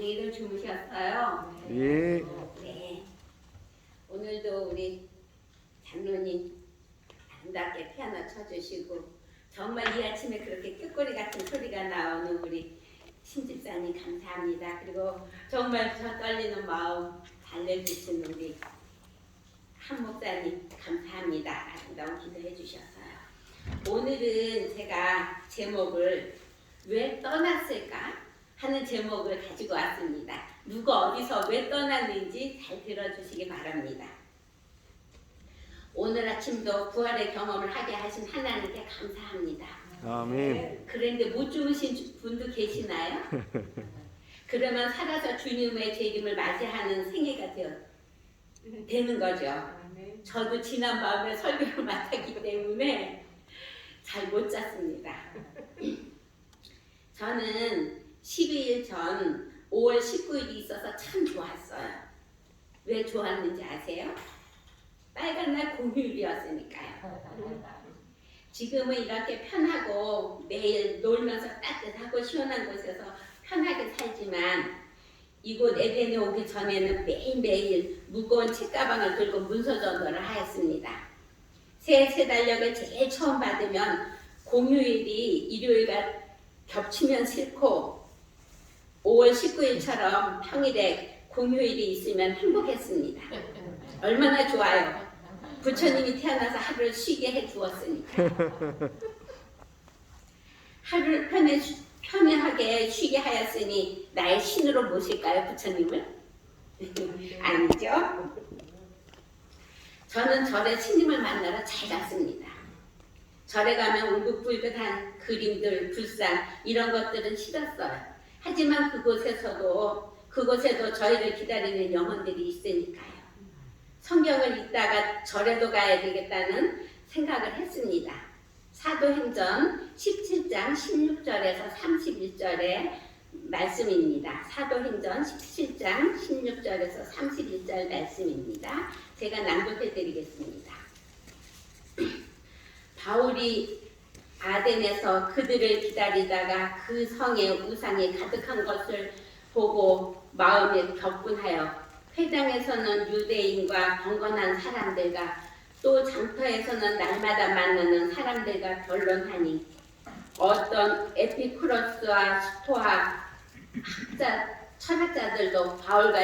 안녕히들 주무셨어요? 예. 네. 오늘도 우리 장로님 아름답게 피아노 쳐주시고 정말 이 아침에 그렇게 꾀꼬리 같은 소리가 나오는 우리 신집사님 감사합니다. 그리고 정말 저 떨리는 마음 달래주시는 우리 한 목사님 감사합니다. 아름다운 기도해 주셔서요. 오늘은 제가 제목을 왜 떠났을까 하는 제목을 가지고 왔습니다. 누가 어디서 왜 떠났는지 잘 들어주시기 바랍니다. 오늘 아침도 부활의 경험을 하게 하신 하나님께 감사합니다. 아멘. 그런데 못 주무신 분도 계시나요? 그러면 살아서 주님의 재림을 맞이하는 생애가 되는 거죠. 저도 지난 밤에 설교를 맡았기 때문에 잘 못 잤습니다. 저는 12일 전 5월 19일이 있어서 참 좋았어요. 왜 좋았는지 아세요? 빨간 날 공휴일이었으니까요. 지금은 이렇게 편하고 매일 놀면서 따뜻하고 시원한 곳에서 편하게 살지만 이곳 에덴에 오기 전에는 매일매일 무거운 책가방을 들고 문서 전도를 하였습니다. 새 달력을 제일 처음 받으면 공휴일이 일요일과 겹치면 싫고 5월 19일처럼 평일에 공휴일이 있으면 행복했습니다. 얼마나 좋아요. 부처님이 태어나서 하루를 쉬게 해주었으니까. 하루를 편안하게 쉬게 하였으니 나의 신으로 모실까요, 부처님을? 아니죠. 저는 절에 스님을 만나러 잘 갔습니다. 절에 가면 울긋불긋한 그림들, 불상 이런 것들은 싫었어요. 하지만 그곳에도 저희를 기다리는 영혼들이 있으니까요. 성경을 읽다가 절에도 가야 되겠다는 생각을 했습니다. 사도행전 17장 16절에서 31절의 말씀입니다. 사도행전 17장 16절에서 31절 말씀입니다. 제가 낭독해 드리겠습니다. 바울이 아덴에서 그들을 기다리다가 그 성에 우상이 가득한 것을 보고 마음에 격분하여 회당에서는 유대인과 경건한 사람들과 또 장터에서는 날마다 만나는 사람들과 변론하니 어떤 에피쿠로스와 스토아 철학자들도 바울과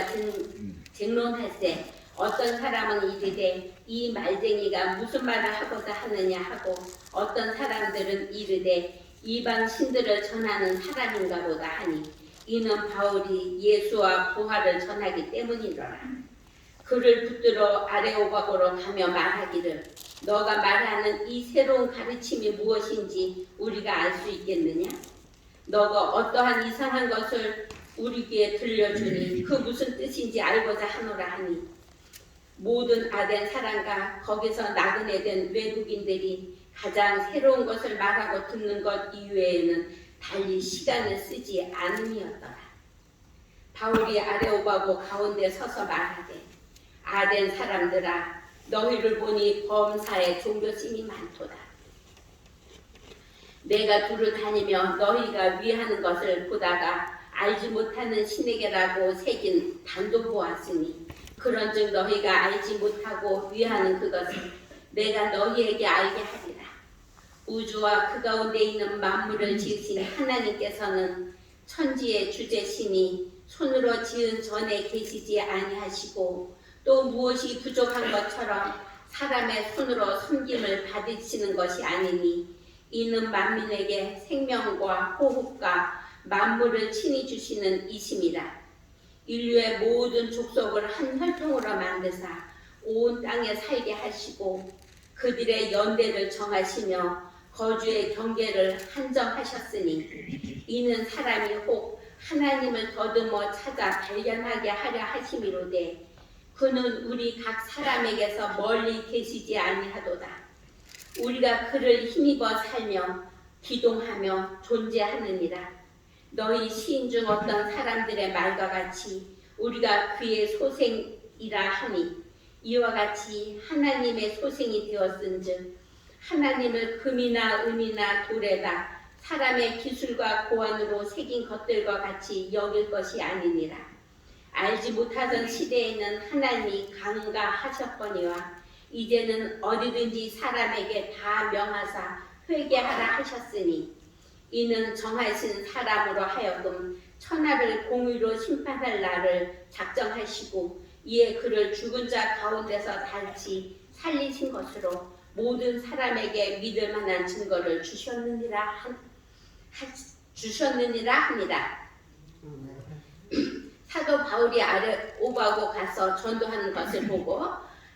쟁론할세 어떤 사람은 이르되 이 말쟁이가 무슨 말을 하고자 하느냐 하고 어떤 사람들은 이르되 이방 신들을 전하는 사람인가 보다 하니 이는 바울이 예수와 부활을 전하기 때문이더라. 그를 붙들어 아레오바고로 가며 말하기를 너가 말하는 이 새로운 가르침이 무엇인지 우리가 알 수 있겠느냐? 너가 어떠한 이상한 것을 우리 귀에 들려주니 그 무슨 뜻인지 알고자 하노라 하니 모든 아덴 사람과 거기서 나그네 된 외국인들이 가장 새로운 것을 말하고 듣는 것 이외에는 달리 시간을 쓰지 않음이었더라. 바울이 아레오바고 가운데 서서 말하되 아덴 사람들아 너희를 보니 범사에 종교심이 많도다. 내가 두루 다니며 너희가 위하는 것을 보다가 알지 못하는 신에게라고 새긴 단도 보았으니 그런즉 너희가 알지 못하고 위하는 그것을 내가 너희에게 알게 하리라. 우주와 그 가운데 있는 만물을 지으신 하나님께서는 천지의 주제시니 손으로 지은 전에 계시지 아니하시고 또 무엇이 부족한 것처럼 사람의 손으로 섬김을 받으시는 것이 아니니 이는 만민에게 생명과 호흡과 만물을 친히 주시는 이심이라. 인류의 모든 족속을 한 혈통으로 만드사 온 땅에 살게 하시고 그들의 연대를 정하시며 거주의 경계를 한정하셨으니 이는 사람이 혹 하나님을 더듬어 찾아 발견하게 하려 하심이로되 그는 우리 각 사람에게서 멀리 계시지 아니하도다. 우리가 그를 힘입어 살며 기동하며 존재하느니라. 너희 시인 중 어떤 사람들의 말과 같이 우리가 그의 소생이라 하니 이와 같이 하나님의 소생이 되었은즉 하나님을 금이나 은이나 돌에다 사람의 기술과 고안으로 새긴 것들과 같이 여길 것이 아니니라. 알지 못하던 시대에는 하나님이 강가하셨거니와 이제는 어디든지 사람에게 다 명하사 회개하라 하셨으니 이는 정하신 사람으로 하여금 천하를 공의로 심판할 날을 작정하시고 이에 그를 죽은 자 가운데서 다시 살리신 것으로 모든 사람에게 믿을 만한 증거를 주셨느니라 합니다. 사도 바울이 아레오바고 가서 전도하는 것을 보고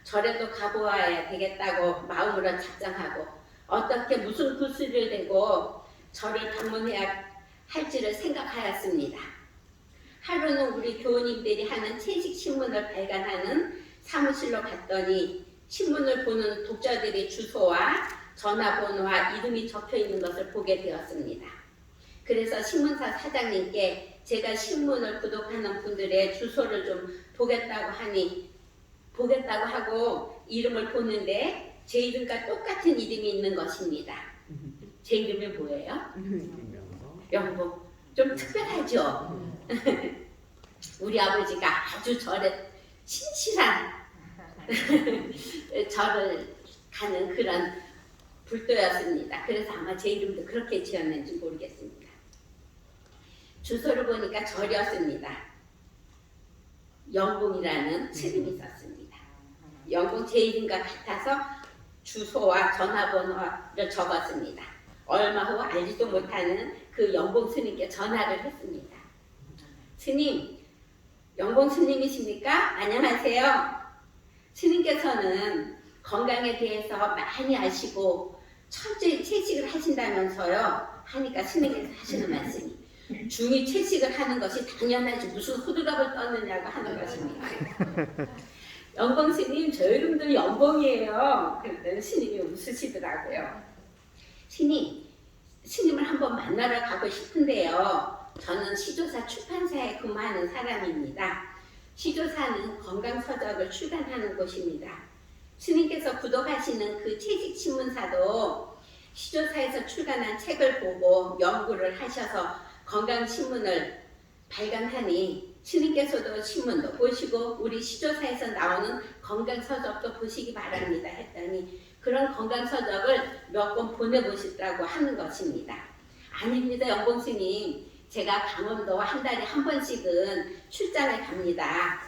절에도 가보아야 되겠다고 마음으로 작정하고 어떻게 무슨 구슬을 대고 절을 방문해야 할지를 생각하였습니다. 하루는 우리 교우님들이 하는 채식 신문을 발간하는 사무실로 갔더니 신문을 보는 독자들의 주소와 전화번호와 이름이 적혀 있는 것을 보게 되었습니다. 그래서 신문사 사장님께 제가 신문을 구독하는 분들의 주소를 좀 보겠다고 하고 이름을 보는데 제 이름과 똑같은 이름이 있는 것입니다. 제 이름이 뭐예요? 영봉. 좀 특별하죠? 우리 아버지가 아주 절에 신실한 절을 가는 그런 불도였습니다. 그래서 아마 제 이름도 그렇게 지었는지 모르겠습니다. 주소를 보니까 절이었습니다. 영봉이라는 스님이 있었습니다. 영봉 제 이름과 같아서 주소와 전화번호를 적었습니다. 얼마 후 알지도 못하는 그 영봉 스님께 전화를 했습니다. 스님, 영봉 스님이십니까? 안녕하세요. 스님께서는 건강에 대해서 많이 아시고 철저히 채식을 하신다면서요. 하니까 스님께서 하시는 말씀이 중이 채식을 하는 것이 당연하지 무슨 호들갑을 떠느냐고 하는 것입니다. 영봉 스님, 저 이름도 영봉이에요. 그랬더니 스님이 웃으시더라고요. 스님을 한번 만나러 가고 싶은데요. 저는 시조사 출판사에 근무하는 사람입니다. 시조사는 건강서적을 출간하는 곳입니다. 스님께서 구독하시는 그 채식 신문사도 시조사에서 출간한 책을 보고 연구를 하셔서 건강신문을 발간하니 스님께서도 신문도 보시고 우리 시조사에서 나오는 건강서적도 보시기 바랍니다 했더니 그런 건강서적을 몇 권 보내보시라고 하는 것입니다. 아닙니다, 영봉 스님. 제가 강원도 한 달에 한 번씩은 출장을 갑니다.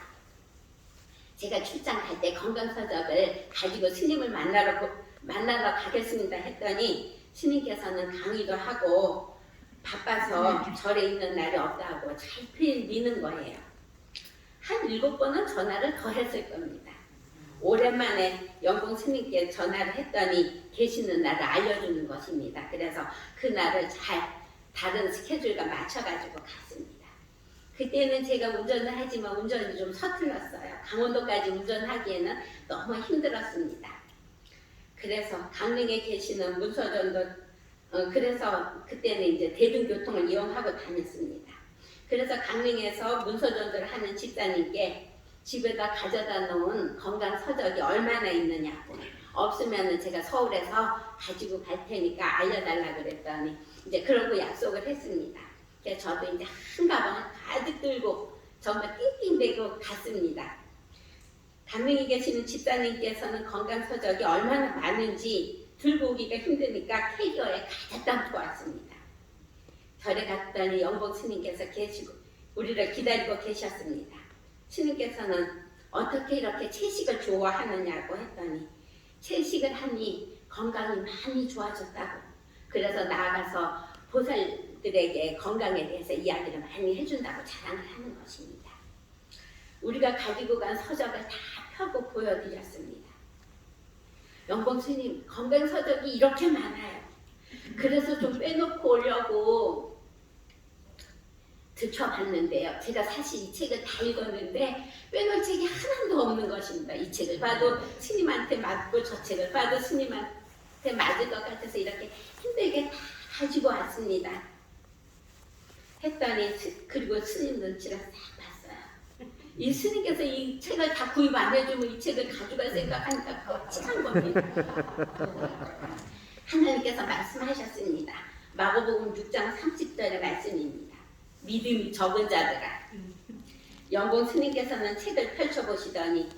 제가 출장 갈 때 건강서적을 가지고 스님을 만나러 가겠습니다 했더니 스님께서는 강의도 하고 바빠서 절에 있는 날이 없다고 잘 풀리는 거예요. 한 7번은 전화를 더 했을 겁니다. 오랜만에 영봉 스님께 전화를 했더니 계시는 날을 알려주는 것입니다. 그래서 그 날을 잘 다른 스케줄과 맞춰가지고 갔습니다. 그때는 제가 운전을 하지만 운전이 좀 서툴렀어요. 강원도까지 운전하기에는 너무 힘들었습니다. 그래서 강릉에 계시는 문서전도 그래서 그때는 이제 대중교통을 이용하고 다녔습니다. 그래서 강릉에서 문서전도를 하는 집사님께 집에다 가져다 놓은 건강서적이 얼마나 있느냐고 없으면 제가 서울에서 가지고 갈 테니까 알려달라 그랬더니 이제 그러고 약속을 했습니다. 그래서 저도 이제 한 가방을 가득 들고 정말 띵띵대고 갔습니다. 강릉에 계시는 집사님께서는 건강서적이 얼마나 많은지 들고 오기가 힘드니까 캐리어에 가득 담고 왔습니다. 절에 갔더니 영봉 스님께서 계시고 우리를 기다리고 계셨습니다. 스님께서는 어떻게 이렇게 채식을 좋아하느냐고 했더니 채식을 하니 건강이 많이 좋아졌다고 그래서 나아가서 보살들에게 건강에 대해서 이야기를 많이 해준다고 자랑을 하는 것입니다. 우리가 가지고 간 서적을 다 펴고 보여드렸습니다. 영봉 스님 건강 서적이 이렇게 많아요. 그래서 좀 빼놓고 오려고 들춰봤는데요. 제가 사실 이 책을 다 읽었는데 빼놓을 책이 하나도 없는 것입니다. 이 책을 봐도 스님한테 맞고 저 책을 봐도 스님한테 맞을 것 같아서 이렇게 힘들게 다 가지고 왔습니다. 했더니 그리고 스님 눈치를 싹 봤어요. 이 스님께서 이 책을 다 구입 안 해주면 이 책을 가져갈 생각하니까 끔찍한 겁니다. 하나님께서 말씀하셨습니다. 마가복음 6장 30절의 말씀입니다. 믿음이 적은 자들아. 영봉 스님께서는 책을 펼쳐보시더니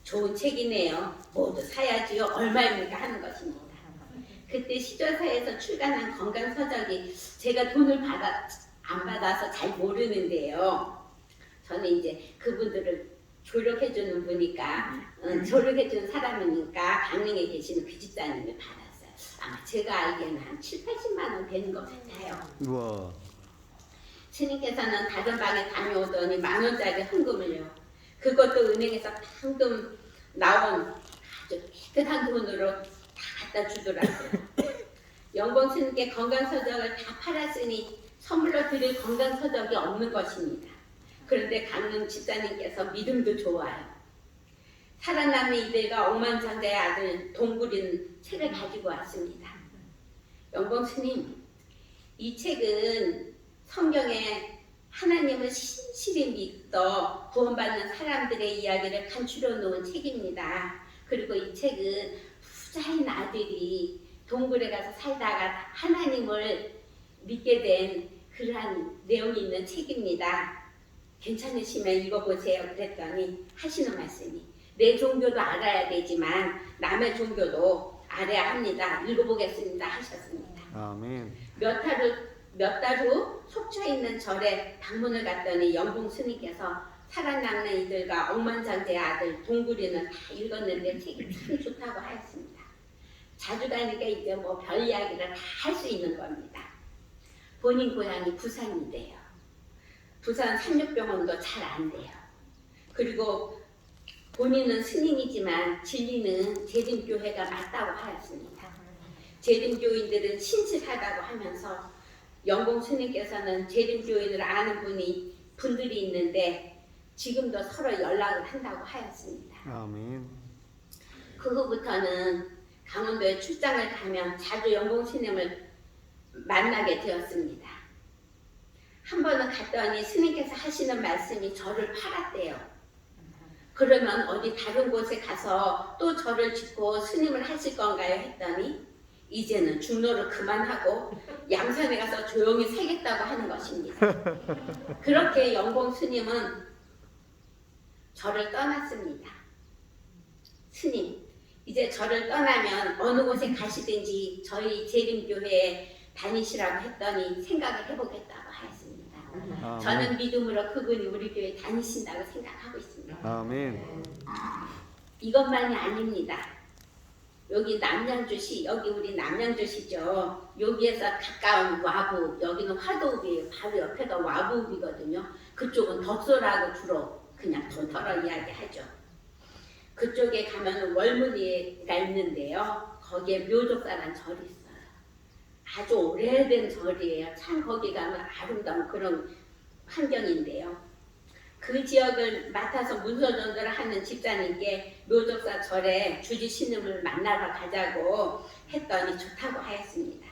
좋은 책이네요. 모두 사야지요. 얼마입니까? 하는 것입니다. 그때 시조사에서 출간한 건강서적이 제가 돈을 안 받아서 잘 모르는데요. 저는 이제 그분들을 조력해주는 분이니까, 조력해주는 사람이니까 강릉에 계시는 그 집사님이 받았어요. 아마 제가 알기에는 한 7, 80만 원 되는 것 같아요. 우와. 스님께서는 다른 방에 다녀오더니 10,000원짜리 헌금을요. 그것도 은행에서 방금 나온 아주 깨끗한 돈으로 다 갖다 주더라고요. 영봉 스님께 건강서적을 다 팔았으니 선물로 드릴 건강서적이 없는 것입니다. 그런데 강릉 집사님께서 믿음도 좋아요. 살아남은 이들과 억만장자의 아들 동굴인 책을 가지고 왔습니다. 영봉 스님, 이 책은 성경에 하나님을 신실히 믿어 구원받는 사람들의 이야기를 간추려 놓은 책입니다. 그리고 이 책은 부자인 아들이 동굴에 가서 살다가 하나님을 믿게 된 그러한 내용이 있는 책입니다. 괜찮으시면 읽어보세요. 그랬더니 하시는 말씀이 내 종교도 알아야 되지만 남의 종교도 알아야 합니다. 읽어보겠습니다. 하셨습니다. 아멘. 몇 달 후 속초 있는 절에 방문을 갔더니 영봉 스님께서 살아남는 이들과 억만장자의 아들 동굴이는 다 읽었는데 책이 참 좋다고 하였습니다. 자주 가니까 이제 뭐 별 이야기를 다 할 수 있는 겁니다. 본인 고향이 부산인데요. 부산 삼육병원도 잘 안 돼요. 그리고 본인은 스님이지만 진리는 재림교회가 맞다고 하였습니다. 재림교인들은 신실하다고 하면서 영봉 스님께서는 재림교인을 아는 분들이 있는데 지금도 서로 연락을 한다고 하였습니다. 아멘. 그 후부터는 강원도에 출장을 가면 자주 영봉 스님을 만나게 되었습니다. 한 번은 갔더니 스님께서 하시는 말씀이 저를 팔았대요. 그러면 어디 다른 곳에 가서 또 절을 짓고 스님을 하실 건가요? 했더니 이제는 중로를 그만하고 양산에 가서 조용히 살겠다고 하는 것입니다. 그렇게 영봉 스님은 절을 떠났습니다. 스님, 이제 절을 떠나면 어느 곳에 가시든지 저희 재림교회에 다니시라고 했더니 생각을 해보겠다고 하였습니다. 아멘. 저는 믿음으로 그분이 우리 교회에 다니신다고 생각하고 있습니다. 아멘. 이것만이 아닙니다. 여기 남양주시, 여기 우리 남양주시죠. 여기에서 가까운 와부, 여기는 화도읍이에요. 바로 옆에가 와부읍이거든요. 그쪽은 덕소라고 주로 그냥 털어 이야기하죠. 그쪽에 가면 월문이가 있는데요. 거기에 묘족사란 절이 있어요. 아주 오래된 절이에요. 참 거기 가면 아름다운 그런 환경인데요. 그 지역을 맡아서 문서전도를 하는 집사님께 묘족사 절에 주지 스님을 만나러 가자고 했더니 좋다고 하였습니다.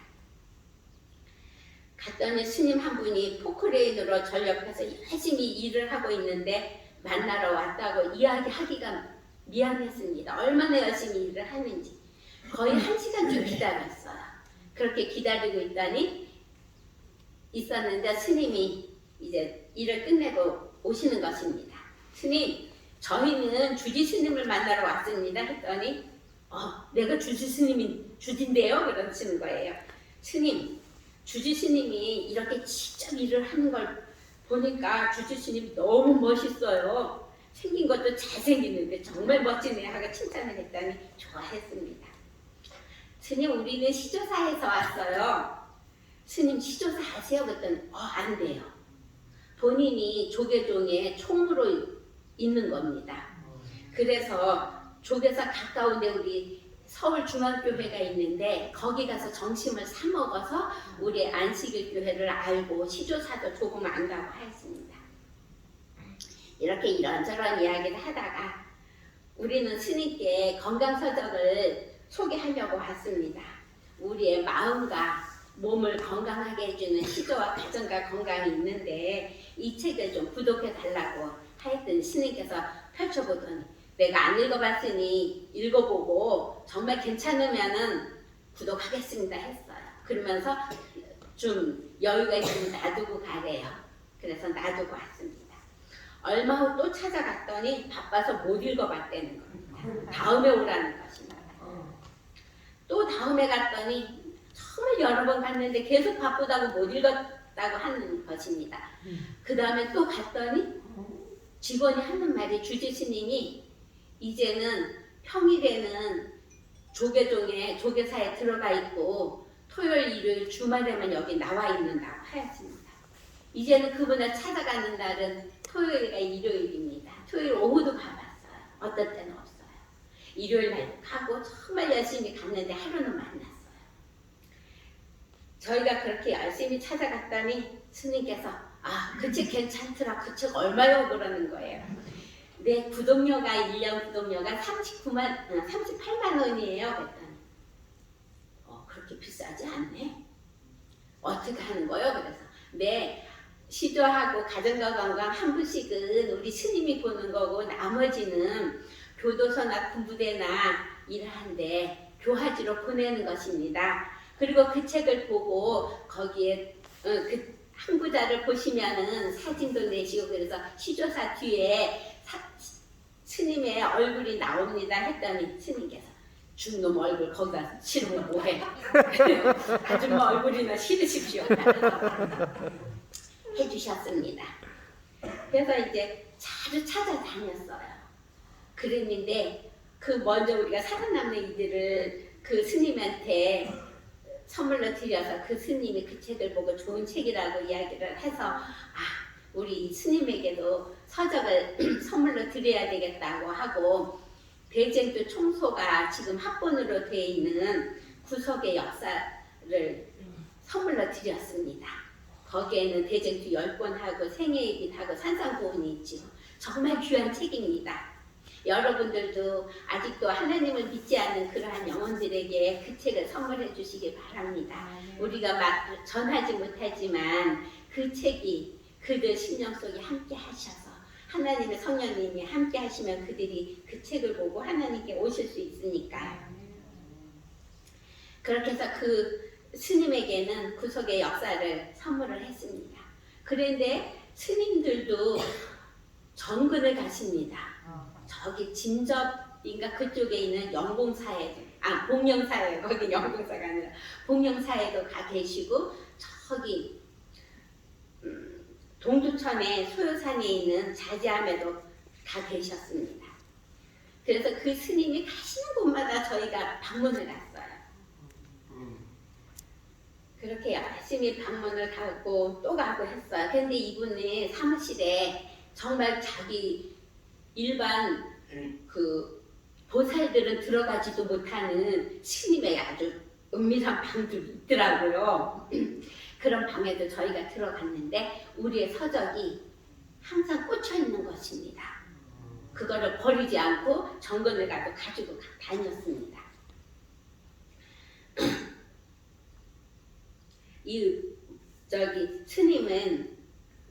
갔더니 스님 한 분이 포크레인으로 절 옆에서 열심히 일을 하고 있는데 만나러 왔다고 이야기하기가 미안했습니다. 얼마나 열심히 일을 하는지 거의 1시간쯤 기다렸어요. 그렇게 기다리고 있었는데 스님이 이제 일을 끝내고 오시는 것입니다. 스님, 저희는 주지 스님을 만나러 왔습니다. 했더니 내가 주지 주진데요? 그러시는 거예요. 스님, 주지 스님이 이렇게 직접 일을 하는 걸 보니까 주지 스님 너무 멋있어요. 생긴 것도 잘생기는데 정말 멋지네 하고 칭찬을 했더니 좋아했습니다. 스님, 우리는 시조사에서 왔어요. 스님, 시조사 아세요? 그랬더니 안 돼요. 본인이 조계종에 총무로 있는 겁니다. 그래서 조계사 가까운데 우리 서울중앙교회가 있는데 거기 가서 점심을 사 먹어서 우리 안식일 교회를 알고 시조사도 조금 안다고 하였습니다. 이렇게 이런저런 이야기를 하다가 우리는 스님께 건강서적을 소개하려고 왔습니다. 우리의 마음과 몸을 건강하게 해주는 시조와 가정과 건강이 있는데 이 책을 좀 구독해 달라고 하였더니 스님께서 펼쳐보더니 내가 안 읽어봤으니 읽어보고 정말 괜찮으면은 구독하겠습니다 했어요. 그러면서 좀 여유가 있으면 놔두고 가래요. 그래서 놔두고 왔습니다. 얼마 후 또 찾아갔더니 바빠서 못 읽어봤다는 겁니다. 다음에 오라는 것입니다. 또 다음에 갔더니 정말 여러 번 갔는데 계속 바쁘다고 못 읽었다고 하는 것입니다. 그 다음에 또 갔더니 직원이 하는 말이 주지 스님이 이제는 평일에는 조계사에 들어가 있고 토요일 일요일 주말에만 여기 나와 있는다고 하였습니다. 이제는 그분을 찾아가는 날은 토요일과 일요일입니다. 토요일 오후도 가봤어요. 어떤 때는 없어요. 일요일 날 가고 정말 열심히 갔는데 하루는 만났어요. 저희가 그렇게 열심히 찾아갔더니 스님께서 그 책 괜찮더라. 그 책 얼마요? 그러는 거예요. 네, 구독료가 1년 구독료가 38만 원이에요. 그랬더니 그렇게 비싸지 않네. 어떻게 하는 거요? 그래서 네, 시도하고 가정과 건강 한 부씩은 우리 스님이 보는 거고 나머지는 교도소나 군부대나 일하는데 교화지로 보내는 것입니다. 그리고 그 책을 보고 거기에 그 한 구자를 보시면은 사진도 내시고 그래서 시조사 뒤에 스님의 얼굴이 나옵니다 했더니 스님께서 중놈 얼굴 거기다 실으면 뭐해? 아줌마 얼굴이나 실으십시오 해주셨습니다. 그래서 이제 자주 찾아다녔어요. 그랬는데 그 먼저 우리가 살아남는 이들을 그 스님한테 선물로 드려서 그 스님이 그 책을 보고 좋은 책이라고 이야기를 해서 우리 스님에게도 서적을 선물로 드려야 되겠다고 하고 대쟁도 총소가 지금 합본으로 되어 있는 구석의 역사를 선물로 드렸습니다. 거기에는 대쟁도 10권하고 생애일기하고 산상고운이 있지요. 정말 귀한 책입니다. 여러분들도 아직도 하나님을 믿지 않는 그러한 영혼들에게 그 책을 선물해 주시기 바랍니다. 우리가 막 전하지 못하지만 그 책이 그들 심령 속에 함께 하셔서 하나님의 성령님이 함께 하시면 그들이 그 책을 보고 하나님께 오실 수 있으니까요. 그렇게 해서 그 스님에게는 구속의 역사를 선물을 했습니다. 그런데 스님들도 정근을 가십니다. 저기 진접인가 그쪽에 있는 영봉사에 봉영사에 거기 영봉사가 아니라 봉영사에도 가 계시고 저기 동두천에 소요산에 있는 자지암에도 가 계셨습니다. 그래서 그 스님이 가시는 곳마다 저희가 방문을 갔어요. 그렇게 열심히 방문을 가고 또 가고 했어요. 근데 이분이 사무실에 정말 자기 일반 그 보살들은 들어가지도 못하는 스님의 아주 은밀한 방들이 있더라고요. 그런 방에도 저희가 들어갔는데 우리의 서적이 항상 꽂혀 있는 것입니다. 그거를 버리지 않고 정근을 가도 가지고 다녔습니다. 저기 스님은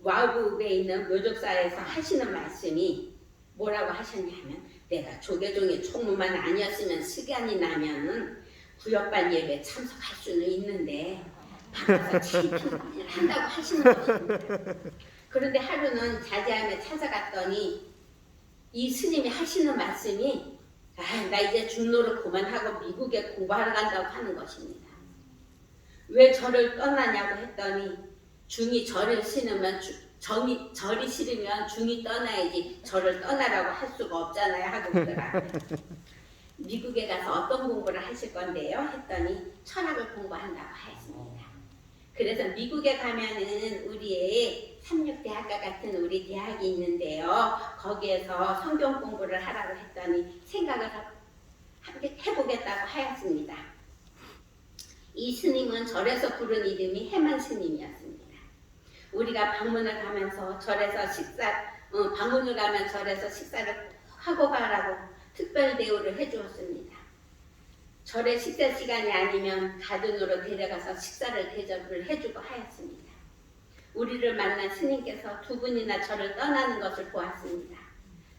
와우북에 있는 묘족사에서 하시는 말씀이 뭐라고 하셨냐면 내가 조계종의 총무만 아니었으면 시간이 나면은 구역반 예배에 참석할 수는 있는데 밖에서 창피를 한다고 하시는 것입니다. 그런데 하루는 자제함에 찾아갔더니 이 스님이 하시는 말씀이 나 이제 중로를 그만하고 미국에 공부하러 간다고 하는 것입니다. 왜 저를 떠나냐고 했더니 중이 저를 싫으면 절이 싫으면 중이 떠나야지 저를 떠나라고 할 수가 없잖아요 하고 그러더라고요. 미국에 가서 어떤 공부를 하실 건데요? 했더니 철학을 공부한다고 하였습니다. 그래서 미국에 가면은 우리의 삼육대학과 같은 우리 대학이 있는데요. 거기에서 성경 공부를 하라고 했더니 생각을 해보겠다고 하였습니다. 이 스님은 절에서 부른 이름이 해만 스님이었습니다. 우리가 방문을 가면서 절에서 방문을 가면 절에서 식사를 하고 가라고 특별 대우를 해주었습니다. 절의 식사 시간이 아니면 가든으로 데려가서 식사를 대접을 해주고 하였습니다. 우리를 만난 스님께서 두 분이나 절을 떠나는 것을 보았습니다.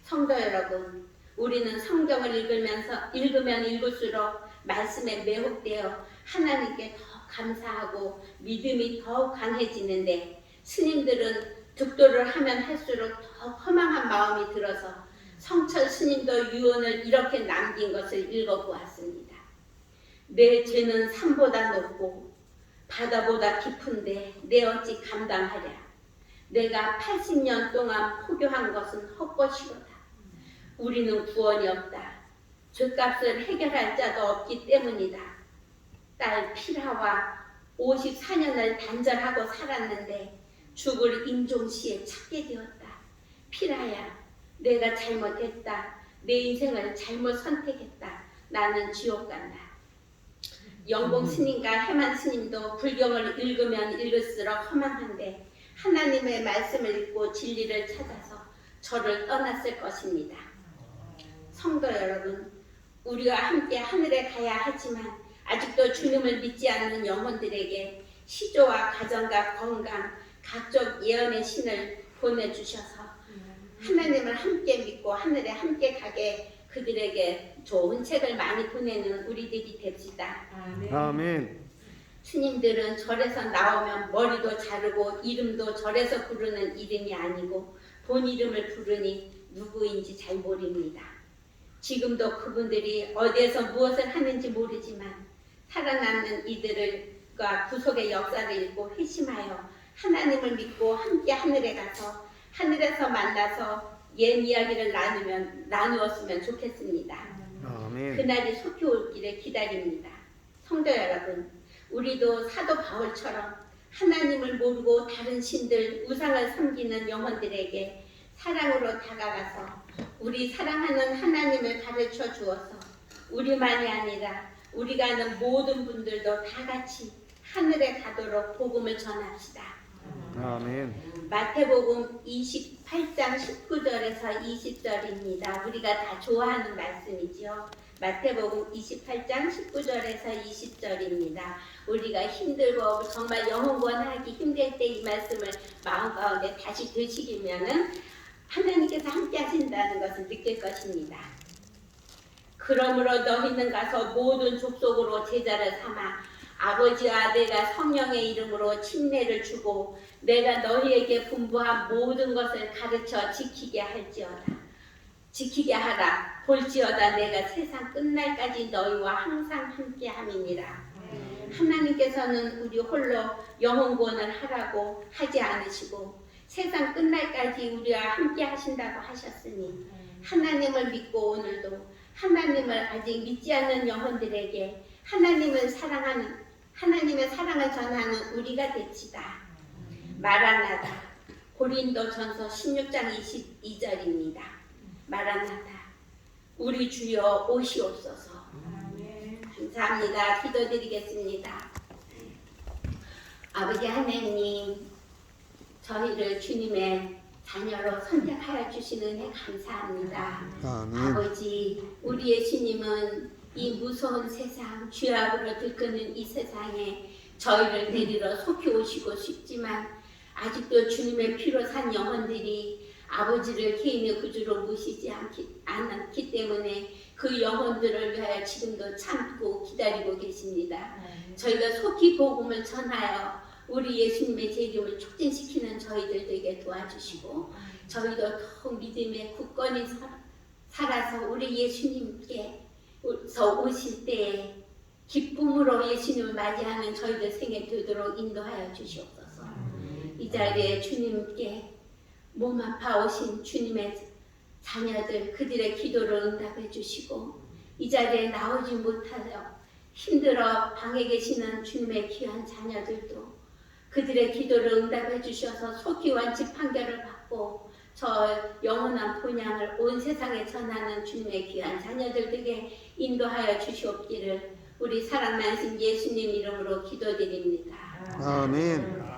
성도 여러분, 우리는 성경을 읽으면 읽을수록 말씀에 매혹되어 하나님께 더 감사하고 믿음이 더욱 강해지는데 스님들은 득도를 하면 할수록 더 허망한 마음이 들어서 성철 스님도 유언을 이렇게 남긴 것을 읽어보았습니다. 내 죄는 산보다 높고 바다보다 깊은데 내 어찌 감당하랴. 내가 80년 동안 포교한 것은 헛것이로다. 우리는 구원이 없다. 죄값을 해결할 자도 없기 때문이다. 딸 피라와 54년을 단절하고 살았는데 죽을 임종시에 찾게 되었다. 피라야, 내가 잘못했다. 내 인생을 잘못 선택했다. 나는 지옥 간다. 영봉 스님과 해만 스님도 불경을 읽으면 읽을수록 허망한데 하나님의 말씀을 읽고 진리를 찾아서 저를 떠났을 것입니다. 성도 여러분, 우리와 함께 하늘에 가야 하지만 아직도 주님을 믿지 않는 영혼들에게 시조와 가정과 건강, 각종 예언의 신을 보내주셔서 하나님을 함께 믿고 하늘에 함께 가게 그들에게 좋은 책을 많이 보내는 우리들이 됩시다. 아멘. 스님들은 절에서 나오면 머리도 자르고 이름도 절에서 부르는 이름이 아니고 본 이름을 부르니 누구인지 잘 모릅니다. 지금도 그분들이 어디에서 무엇을 하는지 모르지만 살아남는 이들과 구속의 역사를 읽고 회심하여 하나님을 믿고 함께 하늘에 가서 하늘에서 만나서 옛 이야기를 나누었으면 좋겠습니다. 아멘. 그날이 속히 올기를 기다립니다. 성도 여러분, 우리도 사도 바울처럼 하나님을 모르고 다른 신들, 우상을 섬기는 영혼들에게 사랑으로 다가가서 우리 사랑하는 하나님을 가르쳐 주어서 우리만이 아니라 우리가 아는 모든 분들도 다 같이 하늘에 가도록 복음을 전합시다. 아멘. 마태복음 28장 19절에서 20절입니다. 우리가 다 좋아하는 말씀이죠. 마태복음 28장 19절에서 20절입니다. 우리가 힘들고 정말 영혼권하기 힘들 때 이 말씀을 마음 가운데 다시 되새기면은 하나님께서 함께 하신다는 것을 느낄 것입니다. 그러므로 너희는 가서 모든 족속으로 제자를 삼아 아버지와 내가 성령의 이름으로 침례를 주고 내가 너희에게 분부한 모든 것을 가르쳐 지키게 하라. 볼지어다 내가 세상 끝날까지 너희와 항상 함께 함이니라. 하나님께서는 우리 홀로 영혼구원을 하라고 하지 않으시고 세상 끝날까지 우리와 함께 하신다고 하셨으니 하나님을 믿고 오늘도 하나님을 아직 믿지 않는 영혼들에게 하나님의 사랑을 전하는 우리가 됩시다. 마라나다. 고린도전서 16장 22절입니다. 마라나다. 우리 주여 오시옵소서. 감사합니다. 기도드리겠습니다. 아버지 하나님, 저희를 주님의 자녀로 선택하여 주시는 은혜 감사합니다. 아멘. 아버지, 우리의 주님은 이 무서운 세상, 죄악으로 들끓는 이 세상에 저희를 데리러 속히 오시고 싶지만 아직도 주님의 피로 산 영혼들이 아버지를 개인의 구주로 모시지 않기 때문에 그 영혼들을 위하여 지금도 참고 기다리고 계십니다. 저희가 속히 복음을 전하여 우리 예수님의 제 이름을 촉진시키는 저희들 되게 도와주시고 저희도 더욱 믿음의 굳건히 살아서 우리 예수님께서 오실 때에 기쁨으로 예수님을 맞이하는 저희들 생애 되도록 인도하여 주시옵소서. 이 자리에 주님께 몸 아파 오신 주님의 자녀들 그들의 기도를 응답해 주시고 이 자리에 나오지 못하여 힘들어 방에 계시는 주님의 귀한 자녀들도 그들의 기도를 응답해 주셔서 속히 완치 판결을 받고 저 영원한 본향을 온 세상에 전하는 주님의 귀한 자녀들에게 인도하여 주시옵기를 우리 사랑 많으신 예수님 이름으로 기도드립니다. 아멘.